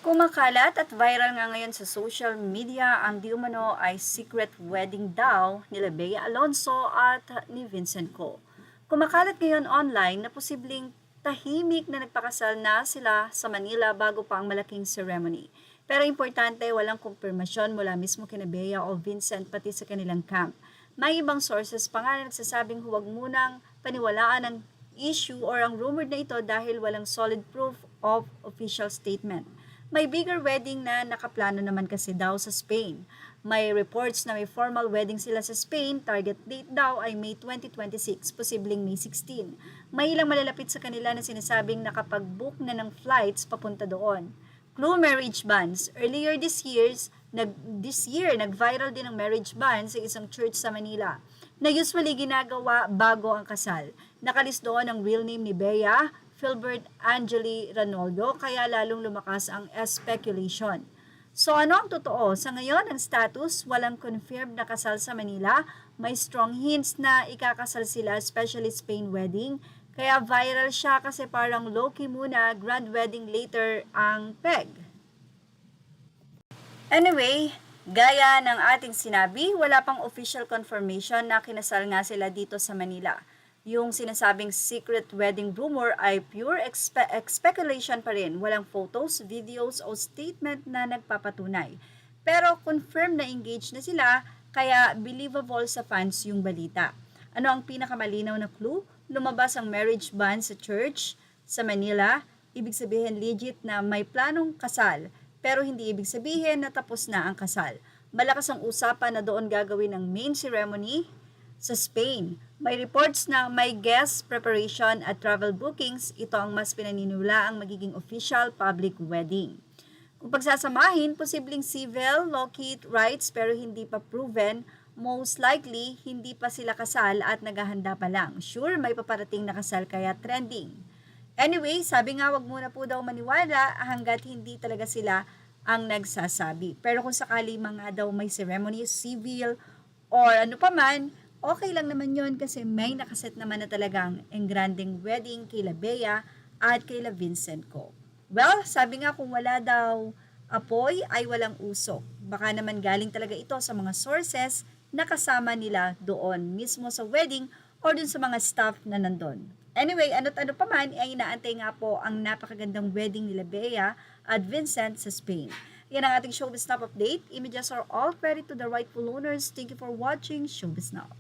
Kumakalat at viral nga ngayon sa social media ang di umano ay secret wedding daw nila Bea Alonso at ni Vincent Co. Kumakalat ngayon online na posibleng tahimik na nagpakasal na sila sa Manila bago pa ang malaking ceremony. Pero importante, walang kumpirmasyon mula mismo kina Bea o Vincent pati sa kanilang camp. May ibang sources pa nga na nagsasabing huwag munang paniwalaan ang issue or ang rumored na ito dahil walang solid proof of official statement. May bigger wedding na nakaplano naman kasi daw sa Spain. May reports na may formal wedding sila sa Spain, target date daw ay May 2026, posibleng May 16. May ilang malalapit sa kanila na sinasabing nakapag-book na ng flights papunta doon. Clue marriage bans. Earlier this year, nag-viral din ang marriage ban sa isang church sa Manila na usually ginagawa bago ang kasal. Nakalis doon ang real name ni Bea, Philbert Angeli Ranoldo, kaya lalong lumakas ang speculation. So ano ang totoo? Sa ngayon, ang status, walang confirmed na kasal sa Manila. May strong hints na ikakasal sila, especially Spain wedding. Kaya viral siya kasi parang low-key muna, grand wedding later ang peg. Anyway, gaya ng ating sinabi, wala pang official confirmation na kinasal nga sila dito sa Manila. Yung sinasabing secret wedding rumor ay pure speculation pa rin. Walang photos, videos o statement na nagpapatunay. Pero confirmed na engaged na sila, kaya believable sa fans yung balita. Ano ang pinakamalinaw na clue? Lumabas ang marriage ban sa church sa Manila. Ibig sabihin legit na may planong kasal, pero hindi ibig sabihin na tapos na ang kasal. Malakas ang usapan na doon gagawin ang main ceremony sa Spain. May reports na may guest preparation at travel bookings. Ito ang mas pinaninula ang magiging official public wedding. Kung pagsasamahin, posibleng civil, low-key rights pero hindi pa proven. Most likely, hindi pa sila kasal at naghahanda pa lang. Sure, may paparating na kasal kaya trending. Anyway, sabi nga wag muna po daw maniwala hanggat hindi talaga sila ang nagsasabi. Pero kung sakali mga daw may ceremony, civil, or ano pa man, okay lang naman yon kasi may nakaset naman na talagang engranding wedding kila Bea at kila Vincent Co. Well, sabi nga kung wala daw apoy ay walang usok. Baka naman galing talaga ito sa mga sources na kasama nila doon mismo sa wedding or dun sa mga staff na nandun. Anyway, ano't ano pa man, ay inaantay nga po ang napakagandang wedding nila Bea at Vincent sa Spain. Yan ang ating Showbiz Now update. Images are all credit to the rightful owners. Thank you for watching Showbiz Now.